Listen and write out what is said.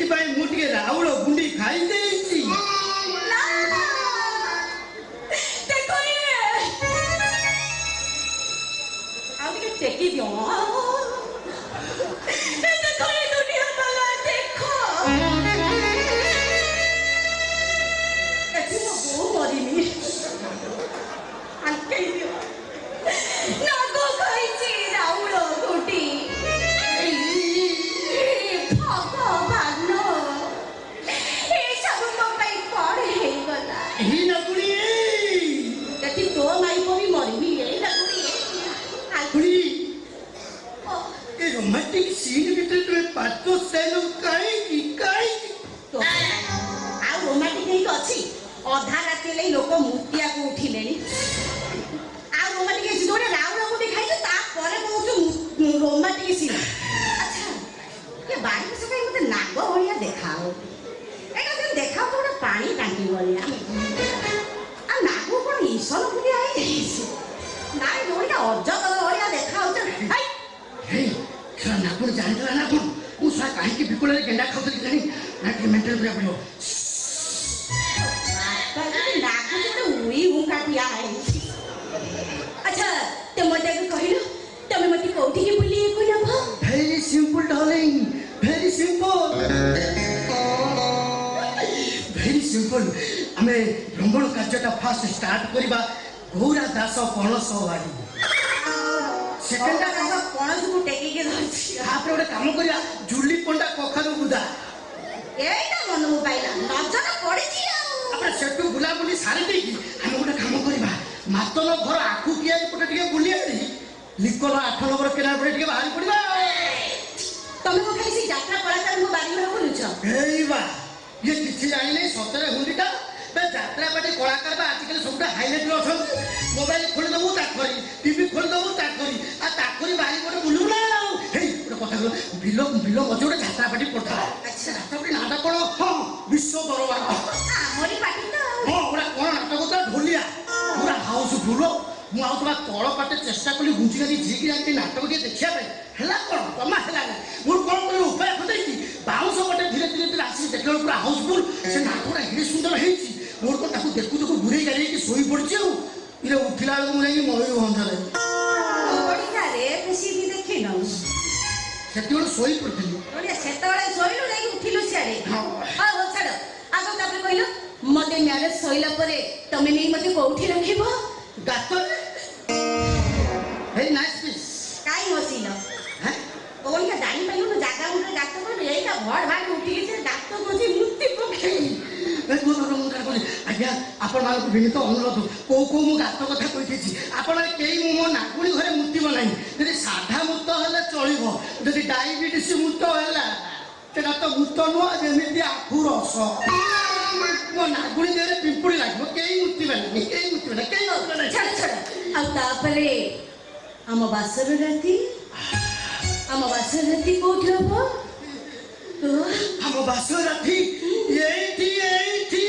ସେଥିପାଇଁ ମୁଁ ଟିକେ ରାଉଳ ଗୁଣ୍ଡି ଖାଇଦେଇଛି। ଆଉ ଟିକେ ଟେକି ଦିଅ। ଏଠି ମୋ ବୋଉ ମରିନି। ଆଙ୍କେଇ ଦିଅ। ନାଗ ଖାଇଛି ରାଉଳ ଗୁଣ୍ଡି। ଭଗବାନ, ଏସବୁ ମୋ ପାଇଁ କଣ ହେଇଗଲା? ଏହି ନାଗୁଣୀ ଏଠି ତୋ ମାଇପ ବି ମରିବି। ଏଇ ନାଗୁଣୀ ନାଗୁଣୀ ଏ ରୋମାଣ୍ଟିକ ସିନ୍ ଭିତରେ ତୁମେ ପାଦ ସ୍ଟାଇଲ କାହିଁକି କାହିଁକି? ଆଉ ରୋମାଣ୍ଟିକ ହେଇକି ଅଛି? ଅଧା ରାତି ଲାଗି ଲୋକ ମୂର୍ତ୍ତିଆକୁ ଉଠିଲେଣି। ଆଉ ରୋମାଣ୍ଟିକ ହେଇଛି ଗୋଟେ ରାଉଳ ଗୁଣ୍ଡି ଖାଇଛୁ, ତାପରେ କହୁଛୁ ରୋମାଣ୍ଟିକ ସିନ୍। ଆଚ୍ଛା, ଏ ବାଡ଼ି ବିଷ ପାଇଁ ମତେ ନାଗ ଭଳିଆ ଦେଖାଉ। ଏଇଟା ଯେମିତି ଦେଖାଉ ଗୋଟେ ପାଣି ଟାଙ୍କି ଭଳିଆ। ଆଉ ନାଗ କଣ ଈଶ୍ୱର ଭଳିଆ ହେଇଯାଇଛି? ନାଇଁ ଯୋଉଟା ଅଜଗର ଭଳିଆ ଦେଖାଉଛ। ନାଗୁଣୀ ଜାଣିଦେଲା ନା କଣ? ମୁଁ ଶଳା କାହିଁକି ବିକୁଳରେ ଗେଣ୍ଡା ଖାଉଥିଲି ଜାଣି ନା ଟିକେ ମେଣ୍ଟେନ କରିବାକୁ ପଡ଼ିବ। ନାଗ ଗୋଟେ ଉଇ ହୁଙ୍କା ପିଆ ହେଇଛି। ଆଚ୍ଛା, ତମେ ମତେ କହିଲ ତମେ ମତେ କୋଉଠିକି ବୁଲିବାକୁ ନବ? Very simple darling, very simple, very simple. ଆମେ ଭ୍ରମଣ କାର୍ଯ୍ୟଟା ଫାଷ୍ଟ ଷ୍ଟାର୍ଟ କରିବା ଗୌରା ଦାସ ପଣସ ବାଡ଼ି। ସେକେଣ୍ଡ ପଣସକୁ ଟେକିକି ଧରିଛି। ତାପରେ ଗୋଟେ କାମ କରିବା ଜୁଲି ପଣ୍ଡା କଖାରୁ ବୁଦା। ଏଇଟା ମନକୁ ପାଇଲା, ନଜର ପଡିଛି ଆଉ। ତାପରେ ସେଠୁ ବୁଲାବୁଲି ସାରି ଦେଇକି ଆମେ ଗୋଟେ କାମ କରିବା ମାତନ ଘର ଆଖୁ କିଆରି ପଟେ ଟିକେ ବୁଲି ଆଣି ଲିକନ 8 ନମ୍ବର କେନାଲ ପଟେ ଟିକେ ବାହାରି ପଡିବା। ତମେ କଣ ଖାଲି ସେ ଯାତ୍ରା କଳାକାରଙ୍କ ବାଡ଼ି ଘର ବୁଲୁଛ? ଏଇ ବା ଇଏ କିଛି ଜାଣିନି ସତରେ ହୁଣ୍ଡିଟା। ଯାତ୍ରା ପାର୍ଟି କଳାକାର ବା ଆଜିକାଲି ସବୁଟା ହାଇଲାଇଟ୍ରେ ଅଛନ୍ତି। ମୋବାଇଲ ଖୋଲିଦେବୁ ତାଙ୍କରି, ଟିଭି ଖୋଲିଦେବୁ ତାଙ୍କରି, ଆଉ ତାଙ୍କରି ବାରି ପଟେ ବୁଲିବୁ ନା ଆଉ। ହେଇ ଗୋଟେ କଥା କହିଲ, ବିଲ ବିଲ ମଝି ଗୋଟେ ଯାତ୍ରା ପାର୍ଟି ପଡିଥିଲା। ଆଚ୍ଛା, ଯାତ୍ରା ପାର୍ଟି ନାଁଟା କଣ? ହଁ, ବିଶ୍ୱ ଦରବାର। ଆମରି ପାଟି ତ। ହଁ, ଗୋଟେ କଣ ନାଟକ ଥିଲା ଢୋଲିଆ, ପୁରା ହାଉସଫୁଲ। ମୁଁ ଆଉ ତମ ତଳ ପାଟେ ଚେଷ୍ଟା କଲି ଘୁଞ୍ଚିକି ଝିକି ଯାଇକି ନାଟକ ଟିକେ ଦେଖିବା ପାଇଁ, ହେଲା କଣ? ଜମା ହେଲାନି। ମୁଁ କଣ କରିବି ଉପାୟ ଖୋଜେଇକି ବାଉଁଶ ପଟେ ଧୀରେ ଧୀରେ ଧୀରେ ଆସିକି ଦେଖିଲା ବେଳକୁ ପୁରା ହାଉସଫୁଲ। ସେ ନାଟକଟା ଏତେ ସୁନ୍ଦର ହେଇଛି, ମୋର ତ ତାକୁ ଦେଖୁ ଦେଖୁ ବୁଢେଇ ଗାড়ିକି ଶୋଇ ପଡିଛି। ଆଉ ଇଏ ଉଠିଲା ବେଳକୁ ମୁଁ ଯାଇକି ମୟୂରଭଞ୍ଜରେ ଦେଖିନ ସେତେବେଳେ ଶୋଇ ପଡିଥିଲି। ସେତେବେଳେ ଶୋଇଲୁ ଯାଇକି ଉଠିଲୁ ସିଆଡେ। ହଉ ଛାଡ, ଆଗ ତାପରେ କହିଲ ମତେ ମ୍ୟାରେଜ ସଇଲା ପରେ ତମେ ନେଇ ମତେ କୋଉଠି ରଖିବ? ଗାତରେ। ହେଇ ନାଇସ୍ ପିସ୍। କାଇଁ ବସିଲ? ଓଇଟା ଜାଣିପାରିଲୁ ଜାଗା ଗୋଟେ ଗାତ କରିବି। ଏଇଟା ଭଡ ଭାଗ ଉଠିକି ସେ ଗାତ ବସି ମୂର୍ତ୍ତି ପକେଇ। ଆଜ୍ଞା, ଆପଣମାନଙ୍କୁ ବିନୀତ ଅନୁରୋଧ, କୋଉ କୋଉ ମୁଁ ଗାତ କଥା କହିଦେଇଛି। ଆପଣ କେହି ମୁଁ ମୋ ନାଗୁଣୀ ଘରେ ମୂର୍ତ୍ତି ବନାଇ। ଯଦି ସାଧା ମୂତ ହେଲେ ଚଳିବ, ଯଦି ଡାଇବେଟିସ ମୂତ ହେଲା ସେଟା ତ ମୂତ ନୁହଁ, ଯେମିତି ଆଖୁ ରସ। ମୋ ନାଗୁଣୀ ଦେହରେ ପିମ୍ପୁଡ଼ି ଲାଗିବ। କେହି ମୂର୍ତ୍ତି ବନାଇନି, କେହି ମୂର୍ତ୍ତି ବନାଇ, କେହି ମୂର୍ତ୍ତି ବନାଇ। ଛାଡ ଛାଡ। ଆଉ ତାପରେ ଆମ ବାସର ରାତି, ଆମ ବାସର ରାତି କୋଉଠି ହବ? ଆମ ବାସର ରାତି ଏଇଠି ଏଇଠି।